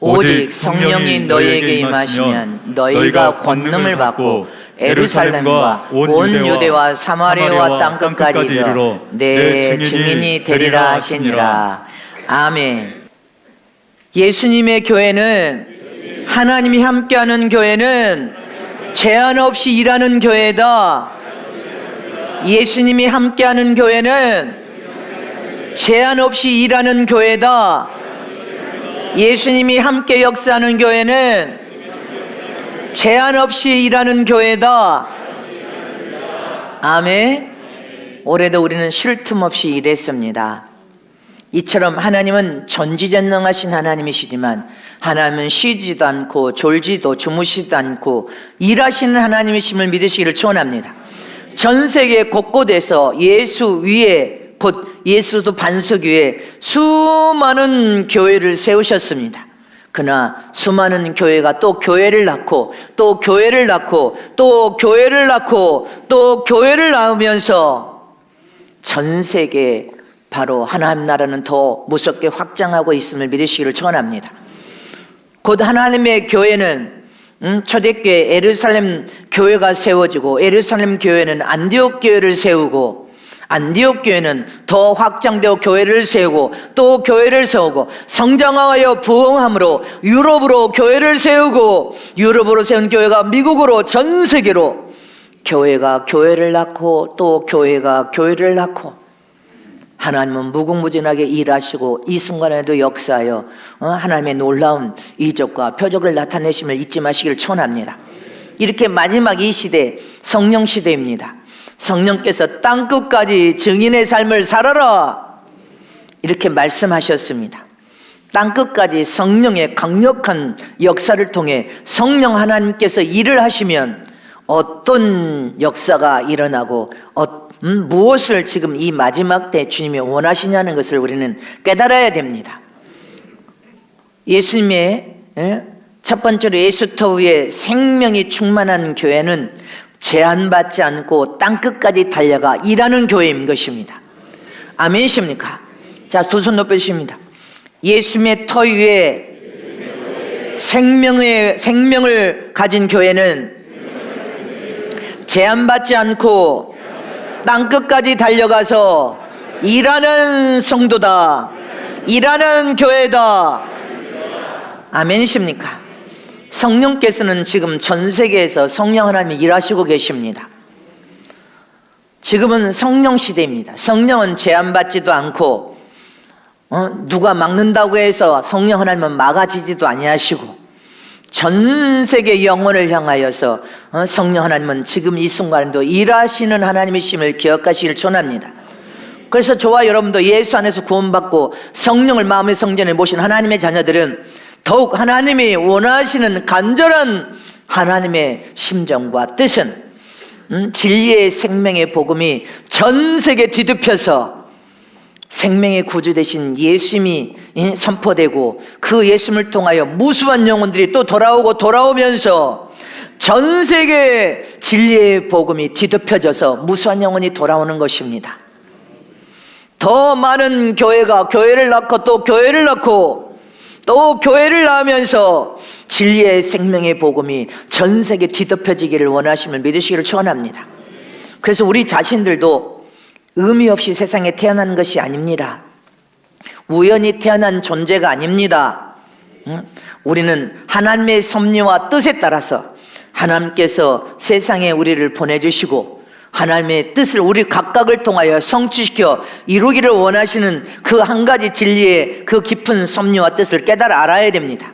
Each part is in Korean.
오직 성령이 너희에게 임하시면 너희가 권능을 받고 예루살렘과 온 유대와 사마리아와 땅끝까지 이르러 내 증인이 되리라 하시니라. 아멘. 예수님의 교회는, 하나님이 함께하는 교회는 제한 없이 일하는 교회다. 예수님이 함께하는 교회는 제한 없이 일하는 교회다. 예수님이 함께 역사하는 교회는 제한 없이 일하는 교회다. 아멘. 올해도 우리는 쉴 틈 없이 일했습니다. 이처럼 하나님은 전지전능하신 하나님이시지만 하나님은 쉬지도 않고 졸지도 주무시지도 않고 일하시는 하나님이심을 믿으시기를 축원합니다. 전 세계 곳곳에서 예수 위에, 곧 예수도 반석 위에 수많은 교회를 세우셨습니다. 그러나 수많은 교회가 또 교회를 낳고 또 교회를 낳고 또 교회를 낳고 또 교회를 낳으면서 전 세계 바로 하나님 나라는 더 무섭게 확장하고 있음을 믿으시기를 축원합니다. 곧 하나님의 교회는 초대교회 에루살렘 교회가 세워지고 에루살렘 교회는 안디옥 교회를 세우고 안디옥 교회는 더 확장되어 교회를 세우고 또 교회를 세우고 성장하여 부흥함으로 유럽으로 교회를 세우고 유럽으로 세운 교회가 미국으로 전 세계로 교회가 교회를 낳고 또 교회가 교회를 낳고 하나님은 무궁무진하게 일하시고 이 순간에도 역사하여 하나님의 놀라운 이적과 표적을 나타내심을 잊지 마시기를 축원합니다. 이렇게 마지막 이 시대 성령 시대입니다. 성령께서 땅끝까지 증인의 삶을 살아라 이렇게 말씀하셨습니다. 땅끝까지 성령의 강력한 역사를 통해 성령 하나님께서 일을 하시면 어떤 역사가 일어나고 무엇을 지금 이 마지막 때 주님이 원하시냐는 것을 우리는 깨달아야 됩니다. 예수님의 첫 번째로 예수터 위에 생명이 충만한 교회는 제한받지 않고 땅끝까지 달려가 일하는 교회인 것입니다. 아멘이십니까? 자, 두 손 높여주십니다. 예수님의 터 위에 생명을 가진 교회는 제한받지 않고 땅끝까지 달려가서 일하는 성도다. 일하는 교회다. 아멘이십니까? 성령께서는 지금 전 세계에서 성령 하나님이 일하시고 계십니다. 지금은 성령 시대입니다. 성령은 제한받지도 않고 누가 막는다고 해서 성령 하나님은 막아지지도 아니하시고 전 세계 영혼을 향하여서 성령 하나님은 지금 이 순간에도 일하시는 하나님이심을 기억하시길 축원합니다. 그래서 저와 여러분도 예수 안에서 구원받고 성령을 마음의 성전에 모신 하나님의 자녀들은 더욱 하나님이 원하시는 간절한 하나님의 심정과 뜻은 진리의 생명의 복음이 전 세계 뒤덮여서 생명의 구주 되신 예수님이 선포되고 그 예수님을 통하여 무수한 영혼들이 또 돌아오면서 전 세계 진리의 복음이 뒤덮여져서 무수한 영혼이 돌아오는 것입니다. 더 많은 교회가 교회를 낳고 또 교회를 낳고 또 교회를 낳으면서 진리의 생명의 복음이 전 세계 뒤덮여지기를 원하심을 믿으시기를 축원합니다. 그래서 우리 자신들도 의미 없이 세상에 태어난 것이 아닙니다. 우연히 태어난 존재가 아닙니다. 우리는 하나님의 섭리와 뜻에 따라서 하나님께서 세상에 우리를 보내주시고 하나님의 뜻을 우리 각각을 통하여 성취시켜 이루기를 원하시는 그 한 가지 진리의 그 깊은 섭리와 뜻을 깨달아 알아야 됩니다.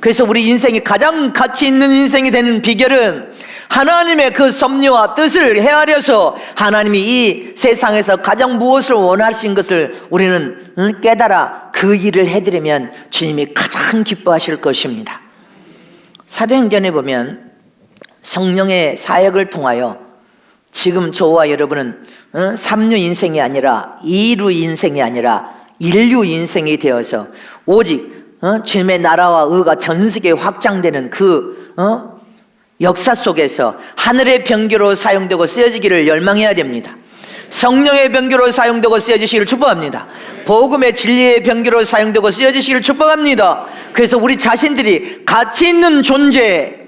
그래서 우리 인생이 가장 가치 있는 인생이 되는 비결은 하나님의 그 섭리와 뜻을 헤아려서 하나님이 이 세상에서 가장 무엇을 원하신 것을 우리는 깨달아 그 일을 해드리면 주님이 가장 기뻐하실 것입니다. 사도행전에 보면 성령의 사역을 통하여 지금 저와 여러분은 3류 인생이 아니라 2류 인생이 아니라 1류 인생이 되어서 오직 주님의 나라와 의가 전 세계에 확장되는 그 역사 속에서 하늘의 병기로 사용되고 쓰여지기를 열망해야 됩니다. 성령의 병기로 사용되고 쓰여지시기를 축복합니다. 복음의 진리의 병기로 사용되고 쓰여지시기를 축복합니다. 그래서 우리 자신들이 가치 있는 존재,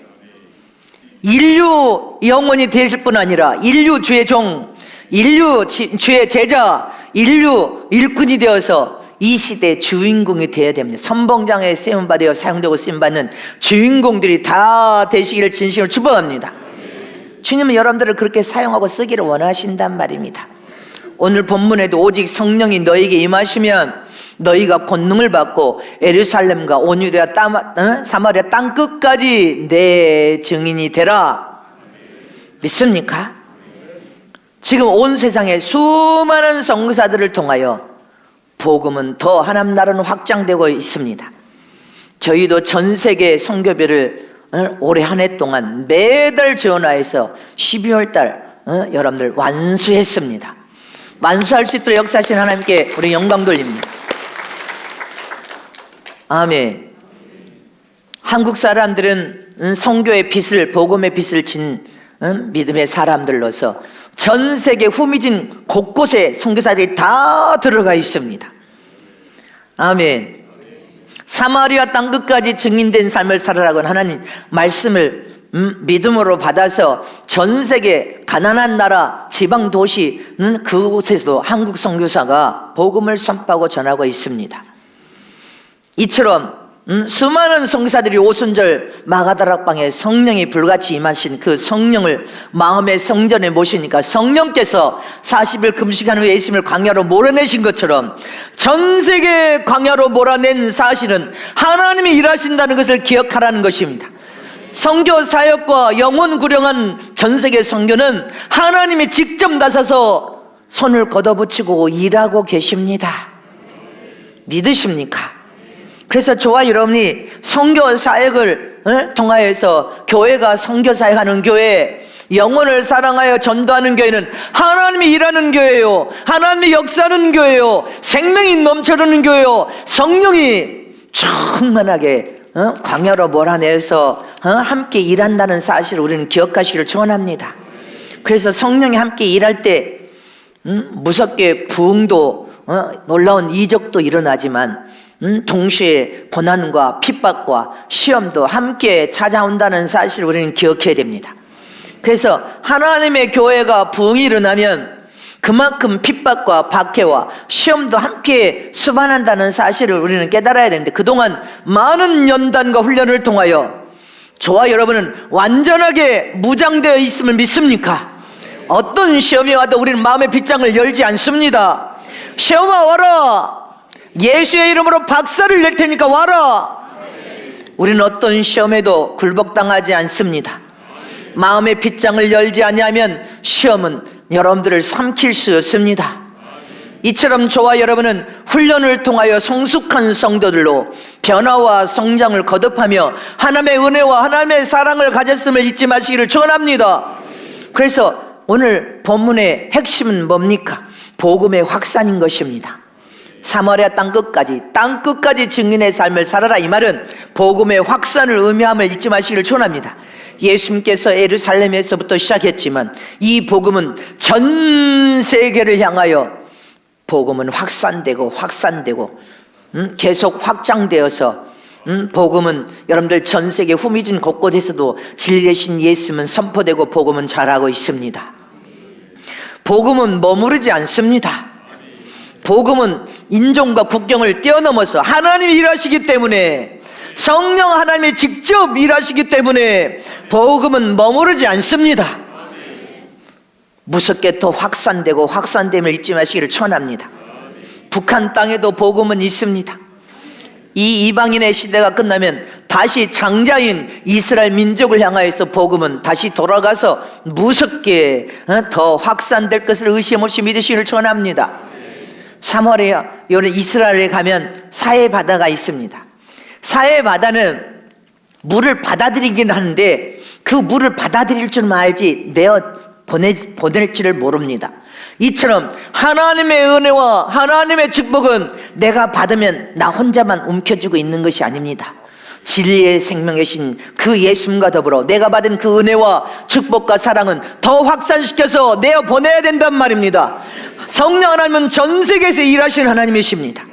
인류 영혼이 되실 뿐 아니라 인류 주의 종, 인류 주의 제자, 인류 일꾼이 되어서 이 시대의 주인공이 되어야 됩니다. 선봉장에 세움받아 사용되고 쓰임받는 주인공들이 다 되시기를 진심으로 축복합니다. 주님은 여러분들을 그렇게 사용하고 쓰기를 원하신단 말입니다. 오늘 본문에도 오직 성령이 너에게 임하시면 너희가 권능을 받고 예루살렘과 온 유대와 사마리아 땅 끝까지 내 증인이 되라. 믿습니까? 지금 온 세상에 수많은 선교사들을 통하여 복음은 더 하나님 나라는 확장되고 있습니다. 저희도 전 세계 선교비를 올해 한 해 동안 매달 지원하여서 12월 달 여러분들 완수했습니다. 완수할 수 있도록 역사하신 하나님께 우리 영광 돌립니다. 아멘. 한국 사람들은 선교의 빛을, 복음의 빛을 진 믿음의 사람들로서 전 세계 후미진 곳곳에 선교사들이 다 들어가 있습니다. 아멘. 사마리아 땅 끝까지 증인된 삶을 살아라고 하나님 말씀을 믿음으로 받아서 전 세계 가난한 나라 지방 도시 그곳에서도 한국 선교사가 복음을 선포하고 전하고 있습니다. 이처럼 수많은 선교사들이 오순절 마가다락방에 성령이 불같이 임하신 그 성령을 마음의 성전에 모시니까 성령께서 40일 금식한 후에 예수님을 광야로 몰아내신 것처럼 전 세계 광야로 몰아낸 사실은 하나님이 일하신다는 것을 기억하라는 것입니다. 선교 사역과 영혼 구령한 전 세계 선교는 하나님이 직접 나서서 손을 걷어붙이고 일하고 계십니다. 믿으십니까? 그래서 저와 여러분이 선교 사역을 통하여서 교회가 선교 사역하는 교회, 영혼을 사랑하여 전도하는 교회는 하나님이 일하는 교회요, 하나님이 역사하는 교회요, 생명이 넘쳐흐르는 교회요, 성령이 충만하게 광야로 몰아내서 함께 일한다는 사실을 우리는 기억하시기를 축원합니다. 그래서 성령이 함께 일할 때 무섭게 부흥도 놀라운 이적도 일어나지만 동시에 고난과 핍박과 시험도 함께 찾아온다는 사실을 우리는 기억해야 됩니다. 그래서 하나님의 교회가 부흥이 일어나면 그만큼 핍박과 박해와 시험도 함께 수반한다는 사실을 우리는 깨달아야 되는데, 그동안 많은 연단과 훈련을 통하여 저와 여러분은 완전하게 무장되어 있음을 믿습니까? 어떤 시험이 와도 우리는 마음의 빗장을 열지 않습니다. 시험아 와라, 예수의 이름으로 박살을 낼 테니까 와라. 우리는 어떤 시험에도 굴복당하지 않습니다. 마음의 빗장을 열지 아니하면 시험은 여러분들을 삼킬 수 없습니다. 이처럼 저와 여러분은 훈련을 통하여 성숙한 성도들로 변화와 성장을 거듭하며 하나님의 은혜와 하나님의 사랑을 가졌음을 잊지 마시기를 축원합니다. 그래서 오늘 본문의 핵심은 뭡니까? 복음의 확산인 것입니다. 사마리아 땅 끝까지 증인의 삶을 살아라, 이 말은 복음의 확산을 의미함을 잊지 마시기를 축원합니다. 예수님께서 예루살렘에서부터 시작했지만 이 복음은 전 세계를 향하여 복음은 확산되고 계속 확장되어서 복음은 여러분들 전 세계 후미진 곳곳에서도 진리 되신 예수님은 선포되고 복음은 자라고 있습니다. 복음은 머무르지 않습니다. 복음은 인종과 국경을 뛰어넘어서 하나님이 일하시기 때문에, 성령 하나님이 직접 일하시기 때문에 복음은 머무르지 않습니다. 무섭게 더 확산됨을 잊지 마시기를 축원합니다. 북한 땅에도 복음은 있습니다. 이 이방인의 시대가 끝나면 다시 장자인 이스라엘 민족을 향하여서 복음은 다시 돌아가서 무섭게 더 확산될 것을 의심 없이 믿으시기를 축원합니다. 사마리아, 이스라엘에 가면 사해 바다가 있습니다. 사해 바다는 물을 받아들이긴 하는데 그 물을 받아들일 줄만 알지 내어 보낼 줄을 모릅니다. 이처럼 하나님의 은혜와 하나님의 축복은 내가 받으면 나 혼자만 움켜쥐고 있는 것이 아닙니다. 진리의 생명이신 그 예수님과 더불어 내가 받은 그 은혜와 축복과 사랑은 더 확산시켜서 내어 보내야 된단 말입니다. 성령 하나님은 전 세계에서 일하시는 하나님이십니다.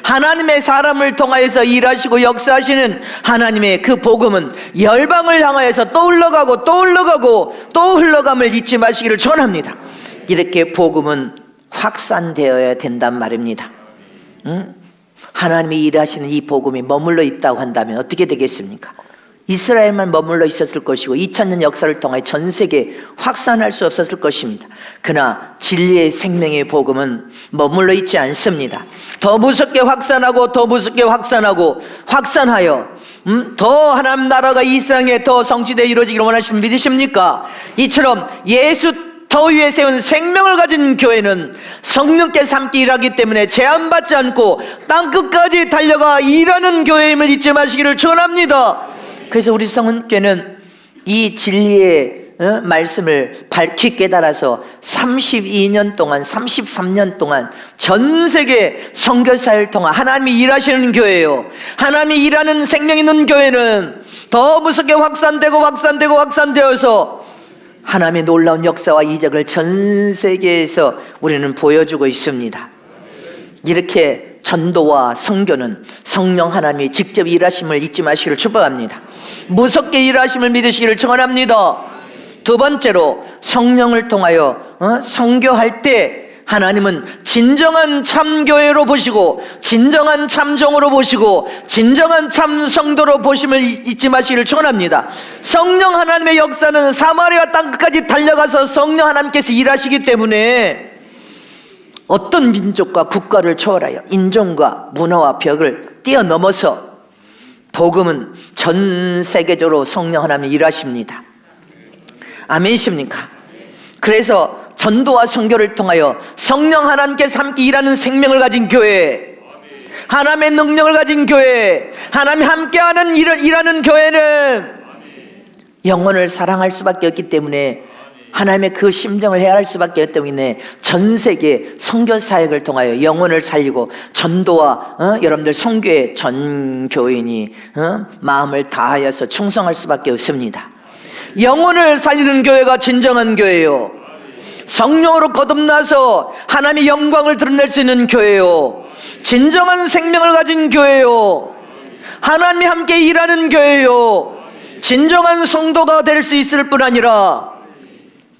하나님의 사람을 통하여서 일하시고 역사하시는 하나님의 그 복음은 열방을 향하여서 또 흘러가고 또 흘러가고 또 흘러감을 잊지 마시기를 전합니다. 이렇게 복음은 확산되어야 된단 말입니다. 하나님이 일하시는 이 복음이 머물러 있다고 한다면 어떻게 되겠습니까? 이스라엘만 머물러 있었을 것이고 2000년 역사를 통해 전 세계에 확산할 수 없었을 것입니다. 그러나 진리의 생명의 복음은 머물러 있지 않습니다. 더 무섭게 확산하고 더 무섭게 확산하고 확산하여 더 하나님 나라가 이 세상에 더 성취되어 이루어지기를 원하시는 믿으십니까? 이처럼 예수 더 위에 세운 생명을 가진 교회는 성령께서 함께 일하기 때문에 제한받지 않고 땅끝까지 달려가 일하는 교회임을 잊지 마시기를 전합니다. 그래서 우리 성은교회는 이 진리의 말씀을 밝히 깨달아서 32년 동안 33년 동안 전 세계 선교사를 통한 하나님이 일하시는 교회예요. 하나님이 일하는 생명 있는 교회는 더 무섭게 확산되어서 하나님의 놀라운 역사와 이적을 전 세계에서 우리는 보여주고 있습니다. 이렇게 전도와 선교는 성령 하나님이 직접 일하심을 잊지 마시기를 축복합니다. 무섭게 일하심을 믿으시기를 청원합니다. 두 번째로 성령을 통하여 선교할 때 하나님은 진정한 참교회로 보시고 진정한 참종으로 보시고 진정한 참성도로 보심을 잊지 마시기를 축원합니다. 성령 하나님의 역사는 사마리아 땅끝까지 달려가서 성령 하나님께서 일하시기 때문에 어떤 민족과 국가를 초월하여 인종과 문화와 벽을 뛰어넘어서 복음은 전 세계적으로 성령 하나님이 일하십니다. 아멘이십니까? 그래서 전도와 선교를 통하여 성령 하나님께서 함께 일하는 생명을 가진 교회, 하나님의 능력을 가진 교회, 하나님이 함께하는 일하는 교회는 영혼을 사랑할 수밖에 없기 때문에 하나님의 그 심정을 헤아릴 수밖에 없기 때문에 전 세계 선교 사역을 통하여 영혼을 살리고 전도와 여러분들 선교의 전 교인이 마음을 다하여서 충성할 수밖에 없습니다. 영혼을 살리는 교회가 진정한 교회요, 성령으로 거듭나서 하나님의 영광을 드러낼 수 있는 교회요, 진정한 생명을 가진 교회요, 하나님이 함께 일하는 교회요, 진정한 성도가 될 수 있을 뿐 아니라,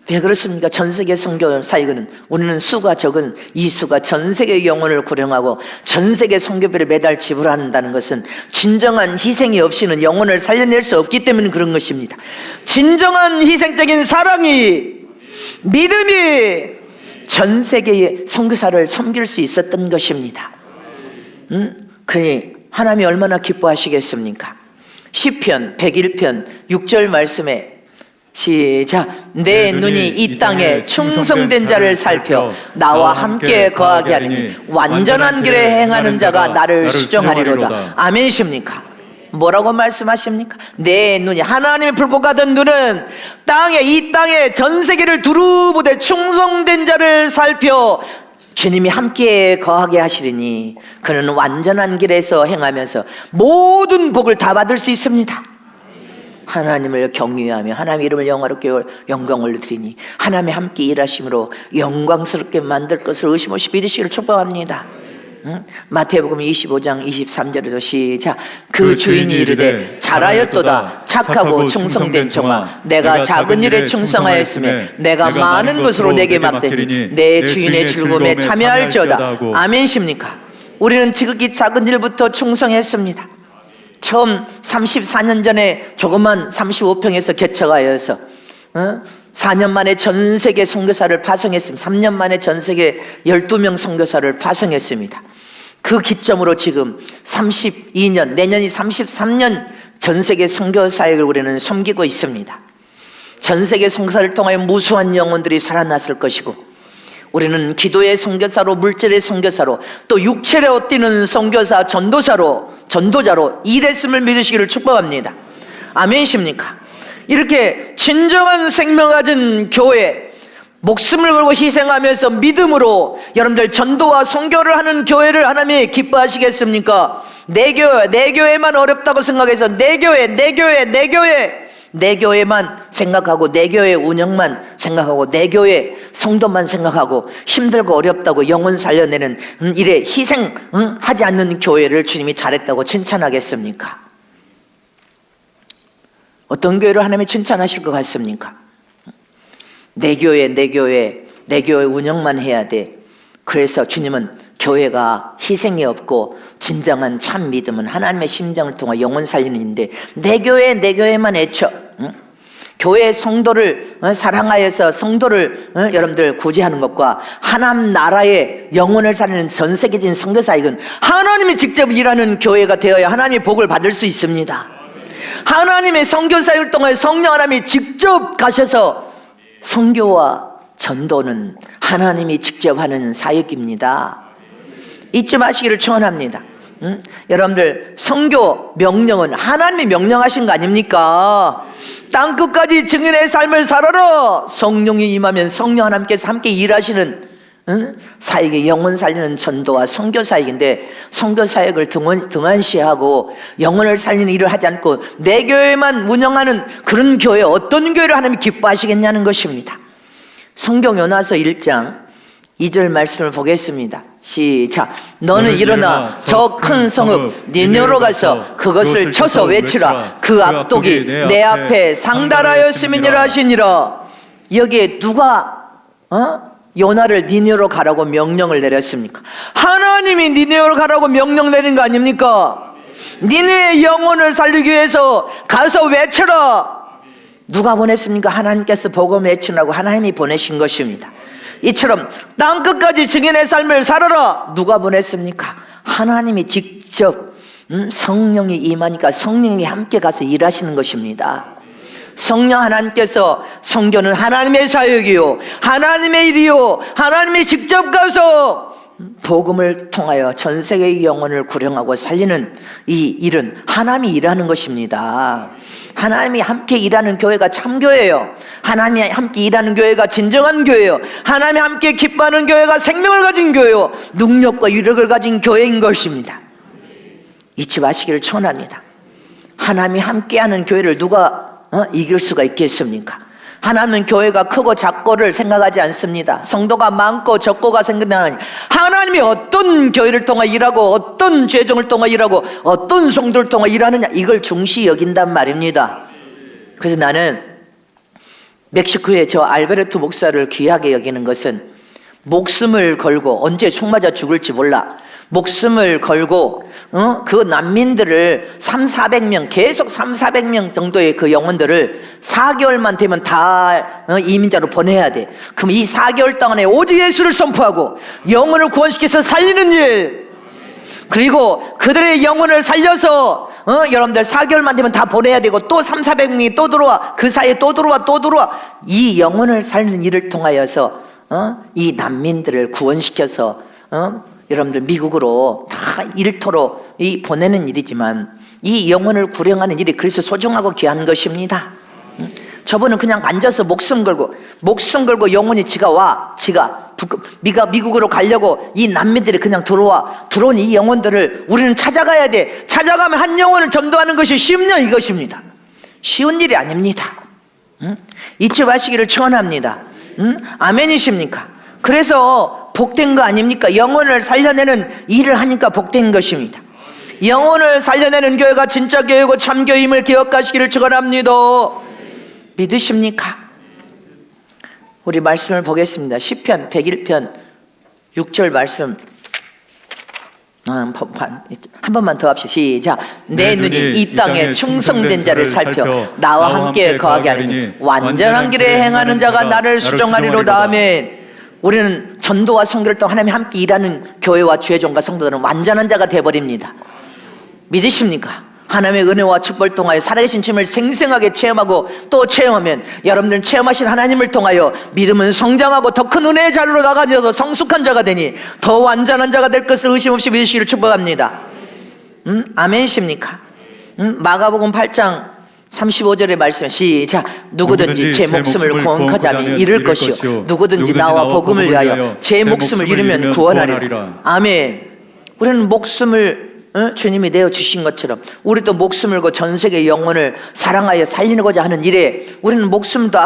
왜 그렇습니까? 전 세계 선교 사역은 우리는 수가 적은 이 수가 전 세계 영혼을 구령하고 전 세계 선교비를 매달 지불한다는 것은 진정한 희생이 없이는 영혼을 살려낼 수 없기 때문에 그런 것입니다. 진정한 희생적인 사랑이, 믿음이 전 세계의 선교사를 섬길 수 있었던 것입니다. 그러니 하나님이 얼마나 기뻐하시겠습니까? 시편 101편 6절 말씀에 시작. 내 눈이 이 땅에 충성된 자를 살펴 나와 함께 거하게 하리니 완전한 길에 행하는 자가 나를 수정하리로다. 아멘이십니까? 뭐라고 말씀하십니까? 내 눈이, 하나님의 불꽃 같은 눈은 이 땅에 전 세계를 두루보되 충성된 자를 살펴 주님이 함께 거하게 하시리니 그는 완전한 길에서 행하면서 모든 복을 다 받을 수 있습니다. 하나님을 경외하며 하나님의 이름을 영화롭게 영광을 드리니 하나님이 함께 일하심으로 영광스럽게 만들 것을 의심 없이 믿으시기를 축복합니다. 마태복음 25장 23절에도 시작. 그 주인이 이르되 잘하였도다 착하고 충성된 종아, 내가 작은 일에 충성하였으며 내가 많은 것으로 내게 맡기니 내 주인의 즐거움에 참여할지어다. 아멘이십니까? 우리는 지극히 작은 일부터 충성했습니다. 처음 34년 전에 조그만 35평에서 개척하여서 4년 만에 전 세계 선교사를 파송했습니다. 3년 만에 전 세계 12명 선교사를 파송했습니다. 그 기점으로 지금 32년, 내년이 33년 전 세계 선교 사역을 우리는 섬기고 있습니다. 전 세계 선교사를 통하여 무수한 영혼들이 살아났을 것이고, 우리는 기도의 선교사로, 물질의 선교사로, 또 육체로 뛰는 선교사, 전도자로 일했음을 믿으시기를 축복합니다. 아멘이십니까? 이렇게 진정한 생명 가진 교회, 목숨을 걸고 희생하면서 믿음으로 여러분들 전도와 선교를 하는 교회를 하나님이 기뻐하시겠습니까? 내 교회만 어렵다고 생각해서 내 교회만 생각하고 내 교회 운영만 생각하고 내 교회 성도만 생각하고 힘들고 어렵다고 영혼 살려내는 일에 희생하지 않는 교회를 주님이 잘했다고 칭찬하겠습니까? 어떤 교회를 하나님이 칭찬하실 것 같습니까? 내 교회 운영만 해야 돼. 그래서 주님은 교회가 희생이 없고 진정한 참 믿음은 하나님의 심정을 통해 영혼 살리는 일인데 내 교회만 애쳐. 교회 성도를 사랑하여서 성도를 여러분들 구제하는 것과 하나님 나라의 영혼을 살리는 전 세계적인 선교사역은 하나님이 직접 일하는 교회가 되어야 하나님의 복을 받을 수 있습니다. 하나님의 선교사역을 통해 성령 하나님이 직접 가셔서 선교와 전도는 하나님이 직접 하는 사역입니다. 잊지 마시기를 축원합니다. 여러분들 선교 명령은 하나님이 명령하신 거 아닙니까? 땅끝까지 증인의 삶을 살아라. 성령이 임하면 성령 하나님께서 함께 일하시는 사역이 영혼 살리는 전도와 선교 사역인데 선교 사역을 등한시하고 영혼을 살리는 일을 하지 않고 내 교회만 운영하는 그런 교회, 어떤 교회를 하나님이 기뻐하시겠냐는 것입니다. 성경요나서 1장 2절 말씀을 보겠습니다. 시작. 너는 일어나 저 큰 성읍 니느웨로 가서 그것을 쳐서 외치라. 그 악독이 내 앞에 상달하였음이니라 하시니라. 여기에 누가 요나를 니느웨로 가라고 명령을 내렸습니까? 하나님이 니느웨로 가라고 명령 내린 거 아닙니까? 니느웨의 영혼을 살리기 위해서 가서 외쳐라. 누가 보냈습니까? 하나님께서 복음 외치라고 하나님이 보내신 것입니다. 이처럼 땅끝까지 증인의 삶을 살아라. 누가 보냈습니까? 하나님이 직접 성령이 임하니까 성령이 함께 가서 일하시는 것입니다. 성령 하나님께서 선교는 하나님의 사역이요 하나님의 일이요 하나님이 직접 가서 복음을 통하여 전 세계의 영혼을 구령하고 살리는 이 일은 하나님이 일하는 것입니다. 하나님이 함께 일하는 교회가 참교회예요. 하나님이 함께 일하는 교회가 진정한 교회예요. 하나님이 함께 기뻐하는 교회가 생명을 가진 교회요 능력과 유력을 가진 교회인 것입니다. 잊지 마시기를 축원합니다. 하나님이 함께하는 교회를 누가 이길 수가 있겠습니까? 하나님은 교회가 크고 작고를 생각하지 않습니다. 성도가 많고 적고가 생각나니 하나님이 어떤 교회를 통해 일하고 어떤 죄종을 통해 일하고 어떤 성도를 통해 일하느냐 이걸 중시 여긴단 말입니다. 그래서 나는 멕시코의 저 알베르토 목사를 귀하게 여기는 것은 목숨을 걸고 언제 총 맞아 죽을지 몰라 목숨을 걸고 그 난민들을 300~400명 계속 300~400명 정도의 그 영혼들을 4개월만 되면 다 이민자로 보내야 돼. 그럼 이 4개월 동안에 오직 예수를 선포하고 영혼을 구원시켜서 살리는 일, 그리고 그들의 영혼을 살려서 여러분들 4개월만 되면 다 보내야 되고 또 300~400명이 또 들어와, 그 사이에 또 들어와 이 영혼을 살리는 일을 통하여서 이 난민들을 구원시켜서 여러분들 미국으로 다 일터로 보내는 일이지만 이 영혼을 구령하는 일이 그래서 소중하고 귀한 것입니다. 저분은 그냥 앉아서 목숨 걸고 영혼이 지가 미국으로 가려고 이 난민들이 그냥 들어온 이 영혼들을 우리는 찾아가야 돼. 찾아가면 한 영혼을 전도하는 것이 쉽냐 이것입니다. 쉬운 일이 아닙니다. 잊지 마시기를 축원합니다. 아멘이십니까? 그래서 복된 거 아닙니까? 영혼을 살려내는 일을 하니까 복된 것입니다. 영혼을 살려내는 교회가 진짜 교회고 참 교회임을 기억하시기를 축원합니다. 믿으십니까? 우리 말씀을 보겠습니다. 시편 101편 6절 말씀 한 번만 더 합시다. 시작. 내 눈이 이 땅에 충성된 자를 살펴 나와 함께 거하게 하리니 완전한 길에 행하는 자가 나를 수종하리로다. 아멘. 우리는 전도와 선교를 통해 하나님이 함께 일하는 교회와 주의 종과 성도들은 완전한 자가 되어버립니다. 믿으십니까? 하나님의 은혜와 축복을 통하여 살아계신 주님을 생생하게 체험하고 또 체험하면 여러분들은 체험하신 하나님을 통하여 믿음은 성장하고 더 큰 은혜의 자리로 나가서 성숙한 자가 되니 더 완전한 자가 될 것을 의심 없이 믿으시기를 축복합니다. 아멘이십니까? 마가복음 8장 35절의 말씀 시작. 누구든지 제 목숨을 구원하자면 잃을 것이요 누구든지 나와 복음을 위하여 제 목숨을 잃으면 구원하리라. 아멘. 우리는 목숨을 주님이 내어주신 것처럼 우리도 목숨을 고 전 세계 영혼을 사랑하여 살리고자 하는 일에 우리는 목숨도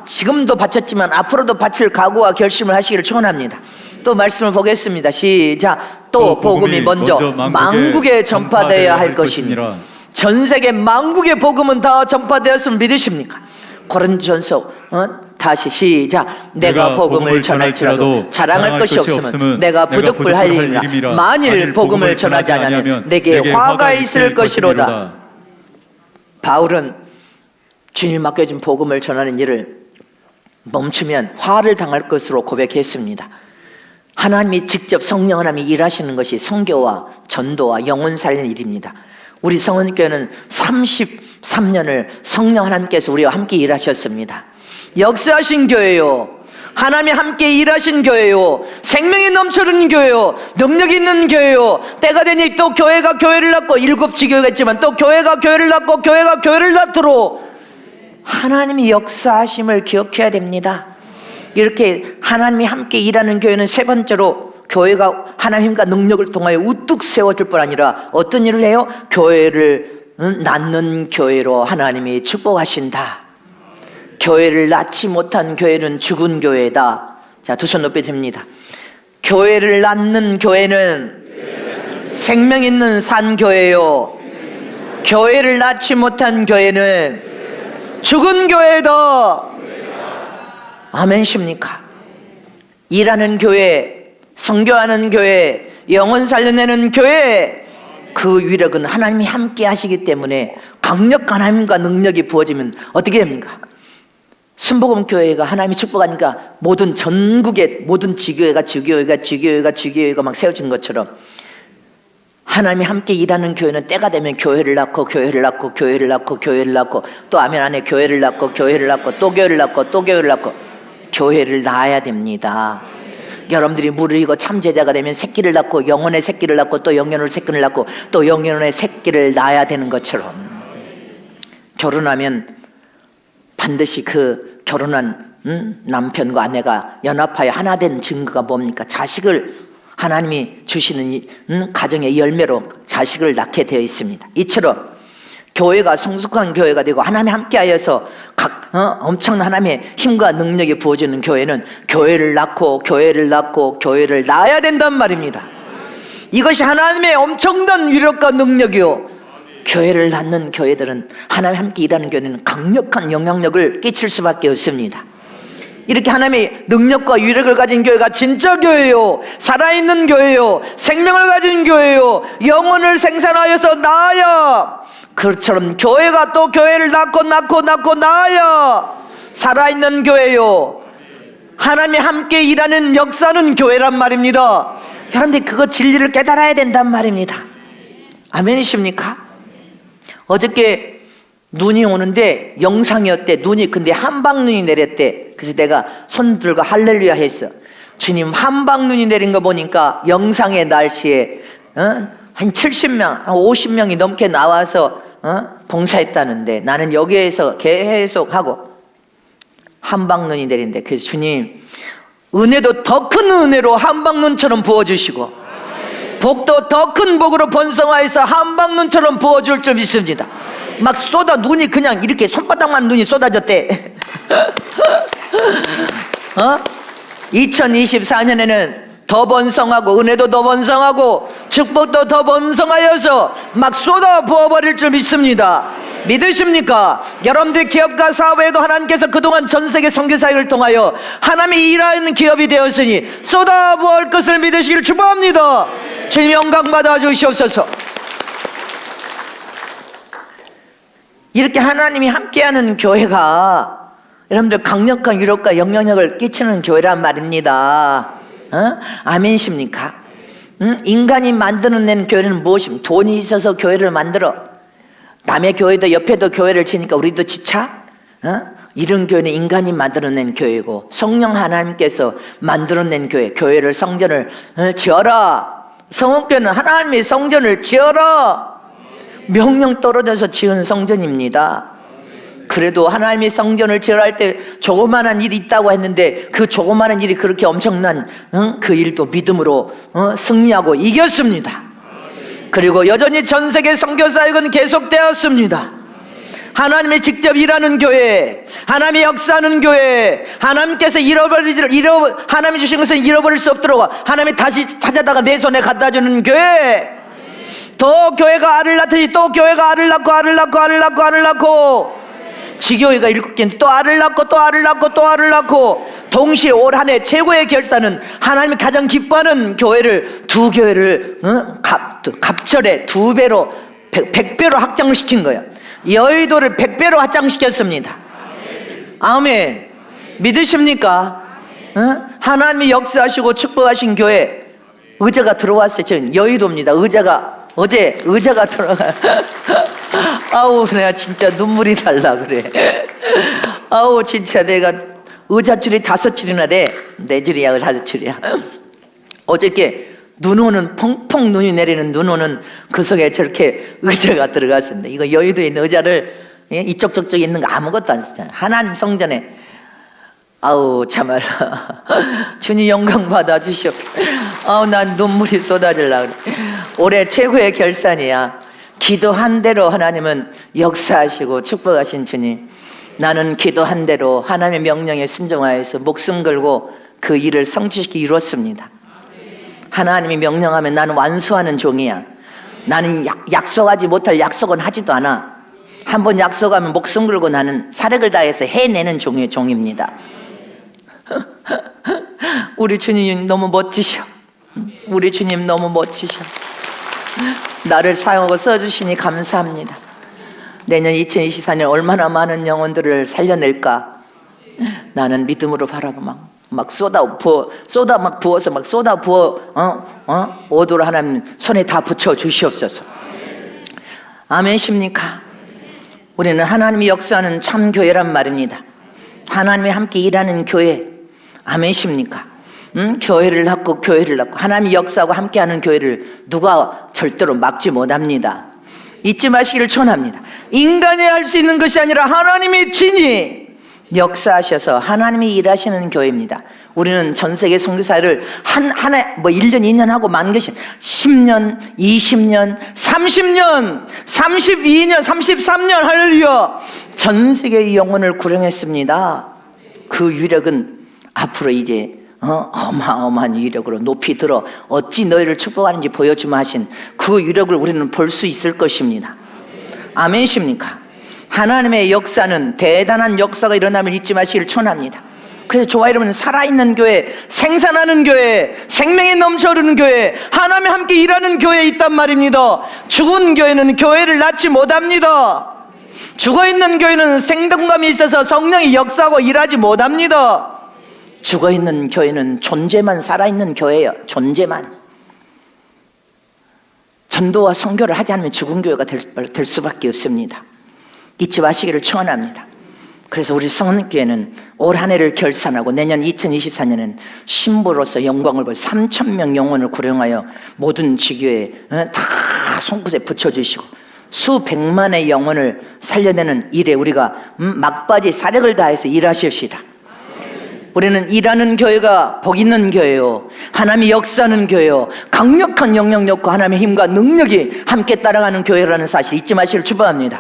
지금도 바쳤지만 앞으로도 바칠 각오와 결심을 하시기를 축원합니다. 또 말씀을 보겠습니다. 시작. 또 복음이 먼저 만국에 전파되어야 할 것이니라. 전 세계 만국의 복음은 다 전파되었음을 믿으십니까? 고린도전서 다시 시작. 내가 복음을 전할지라도 자랑할 것이 없으면 내가 부득불 할 일이라. 만일 복음을 전하지 않으면 내게 화가 있을 것이로다. 바울은 주님 맡겨준 복음을 전하는 일을 멈추면 화를 당할 것으로 고백했습니다. 하나님이 직접 성령 하나님이 일하시는 것이 선교와 전도와 영혼 살리는 일입니다. 우리 성원교회는 33년을 성령 하나님께서 우리와 함께 일하셨습니다. 역사하신 교회요, 하나님이 함께 일하신 교회요, 생명이 넘쳐르는 교회요, 능력 있는 교회요. 때가 되니 또 교회가 교회를 낳고, 일곱 지교회가 있지만 또 교회가 교회를 낳고 교회가 교회를 낳도록 하나님이 역사하심을 기억해야 됩니다. 이렇게 하나님이 함께 일하는 교회는 세 번째로 교회가 하나님과 능력을 통하여 우뚝 세워질 뿐 아니라 어떤 일을 해요? 교회를 낳는 교회로 하나님이 축복하신다. 교회를 낳지 못한 교회는 죽은 교회다. 자, 두 손 높이 듭니다. 교회를 낳는 교회는 생명 있는 산 교회요, 교회를 낳지 못한 교회는 죽은 교회다. 아멘십니까? 일하는 교회, 선교하는 교회, 영혼 살려내는 교회, 그 위력은 하나님이 함께 하시기 때문에 강력한 하나님과 능력이 부어지면 어떻게 됩니까? 순복음 교회가 하나님이 축복하니까 모든 전국의 모든 지교회가 막 세워진 것처럼 하나님이 함께 일하는 교회는 때가 되면 교회를 낳고 교회를 낳고 교회를 낳고 교회를 낳고 또 아멘 안에 교회를 낳고 교회를 낳고 또 교회를 낳고 또 교회를 낳고 교회를 낳아야 됩니다. 여러분들이 무르익어 참제자가 되면 새끼를 낳고 영혼의 새끼를 낳고 또 영혼의 새끼를 낳고 또 영혼의 새끼를 낳아야 되는 것처럼 결혼하면 반드시 그 결혼한 남편과 아내가 연합하여 하나 된 증거가 뭡니까? 자식을 하나님이 주시는 가정의 열매로 자식을 낳게 되어 있습니다. 이처럼 교회가 성숙한 교회가 되고 하나님이 함께하여서 엄청난 하나님의 힘과 능력이 부어지는 교회는 교회를 낳고 교회를 낳고 교회를 낳아야 된단 말입니다. 이것이 하나님의 엄청난 위력과 능력이요, 교회를 낳는 교회들은 하나님 함께 일하는 교회는 강력한 영향력을 끼칠 수밖에 없습니다. 이렇게 하나님의 능력과 위력을 가진 교회가 진짜 교회요, 살아있는 교회요, 생명을 가진 교회요, 영혼을 생산하여서 낳아야, 그처럼 교회가 또 교회를 낳고 낳아야 살아있는 교회요, 하나님이 함께 일하는 역사는 교회란 말입니다. 여러분들 그거 진리를 깨달아야 된단 말입니다. 아멘이십니까? 어저께 눈이 오는데 영상이었대. 눈이 근데 한방눈이 내렸대. 그래서 내가 손 들고 할렐루야 했어. 주님, 한방눈이 내린 거 보니까 영상의 날씨에 한 70명, 한 50명이 넘게 나와서 봉사했다는데 나는 여기에서 계속 하고 한방눈이 내린대. 그래서 주님, 은혜도 더 큰 은혜로 한방눈처럼 부어주시고 복도 더 큰 복으로 번성하여서 한방눈처럼 부어줄 줄 믿습니다. 막 눈이 그냥 이렇게 손바닥만 눈이 쏟아졌대. 2024년에는 더 번성하고 은혜도 더 번성하고 축복도 더 번성하여서 막 쏟아 부어버릴 줄 믿습니다. 믿으십니까? 여러분들 기업과 사업에도 하나님께서 그동안 전세계 선교사역을 통하여 하나님이 일하는 기업이 되었으니 쏟아 부을 것을 믿으시기를 축복합니다. 주님 영광 받아 주시옵소서. 이렇게 하나님이 함께하는 교회가 여러분들 강력한 위력과 영향력을 끼치는 교회란 말입니다. 아멘이십니까? 인간이 만들어낸 교회는 무엇입니까? 돈이 있어서 교회를 만들어. 남의 교회도 옆에도 교회를 치니까 우리도 지차? 이런 교회는 인간이 만들어낸 교회고 성령 하나님께서 만들어낸 교회, 교회를 성전을 지어라. 성읍교회는 하나님의 성전을 지어라. 명령 떨어져서 지은 성전입니다. 그래도 하나님이 성전을 지으할 때 조그마한 일이 있다고 했는데 그 조그마한 일이 그렇게 엄청난 그 일도 믿음으로 승리하고 이겼습니다. 그리고 여전히 전 세계 선교 사역은 계속되었습니다. 하나님이 직접 일하는 교회, 하나님이 역사하는 교회, 하나님께서 하나님이 주신 것은 잃어버릴 수 없도록 하나님이 다시 찾아다가 내 손에 갖다 주는 교회, 또 교회가 알을 낳듯이 또 교회가 알을 낳고 지교회가 7개인데 또 알을 낳고 동시에 올 한 해 최고의 결산은 하나님이 가장 기뻐하는 교회를 2교회를 갑절에 2배로 100배로 확장시킨 거예요. 여의도를 100배로 확장시켰습니다. 아멘. 믿으십니까? 하나님이 역사하시고 축복하신 교회 의자가 들어왔어요. 저는 여의도입니다. 어제 의자가 들어가. 아우 내가 진짜 눈물이 날라 그래. 아우 진짜 내가 의자 줄이 5줄이나 돼. 4줄이야 5줄이야. 어저께 눈 오는 펑펑 눈이 내리는 눈 오는 그 속에 저렇게 의자가 들어갔습니다. 이거 여의도에 있는 의자를 이쪽 저쪽에 있는 거 아무것도 안 쓰잖아요. 하나님 성전에. 아우 참말로 주님 영광 받아 주시옵소서. 아우 난 눈물이 쏟아질라 그래. 올해 최고의 결산이야. 기도한 대로 하나님은 역사하시고 축복하신 주님, 나는 기도한 대로 하나님의 명령에 순종하여서 목숨 걸고 그 일을 성취시키 이뤘습니다. 하나님이 명령하면 나는 완수하는 종이야. 나는 약속하지 못할 약속은 하지도 않아. 한번 약속하면 목숨 걸고 나는 사력을 다해서 해내는 종입니다. 우리 주님 너무 멋지셔. 우리 주님 너무 멋지셔. 나를 사용하고 써주시니 감사합니다. 내년 2024년 얼마나 많은 영혼들을 살려낼까. 나는 믿음으로 바라고 막 쏟아 부어 오도를 하나님 손에 다 붙여 주시옵소서. 아멘십니까? 우리는 하나님이 역사하는 참 교회란 말입니다. 하나님이 함께 일하는 교회. 아멘십니까? 교회를 낳고 하나님이 역사하고 함께하는 교회를 누가 절대로 막지 못합니다. 잊지 마시기를 축원합니다. 인간이 할 수 있는 것이 아니라 하나님이 친히 역사하셔서 하나님이 일하시는 교회입니다. 우리는 전 세계 선교사를 한 해 1년 2년 하고 만 것이 10년 20년 30년 32년 33년 할렐루야, 전 세계의 영혼을 구령했습니다. 그 위력은 앞으로 이제 어마어마한 위력으로 높이 들어 어찌 너희를 축복하는지 보여주마 하신 그 위력을 우리는 볼 수 있을 것입니다. 아멘이십니까? 하나님의 역사는 대단한 역사가 일어남을 잊지 마시기를 축원합니다. 그래서 저와 여러분은 살아있는 교회, 생산하는 교회, 생명이 넘쳐 흐르는 교회, 하나님이 함께 일하는 교회에 있단 말입니다. 죽은 교회는 교회를 낳지 못합니다. 죽어있는 교회는 생동감이 있어서 성령이 역사하고 일하지 못합니다. 죽어있는 교회는 존재만 살아있는 교회예요. 존재만. 전도와 선교를 하지 않으면 죽은 교회가 될 수밖에 없습니다. 잊지 마시기를 축원합니다. 그래서 우리 성원교회는 올 한 해를 결산하고 내년 2024년은 신부로서 영광을 볼 3,000명 영혼을 구령하여 모든 지교에 다 손끝에 붙여주시고 수백만의 영혼을 살려내는 일에 우리가 막바지 사력을 다해서 일하시옵시다. 우리는 일하는 교회가 복 있는 교회요, 하나님이 역사하는 교회요, 강력한 영향력과 하나님의 힘과 능력이 함께 따라가는 교회라는 사실 잊지 마시기를 축복합니다.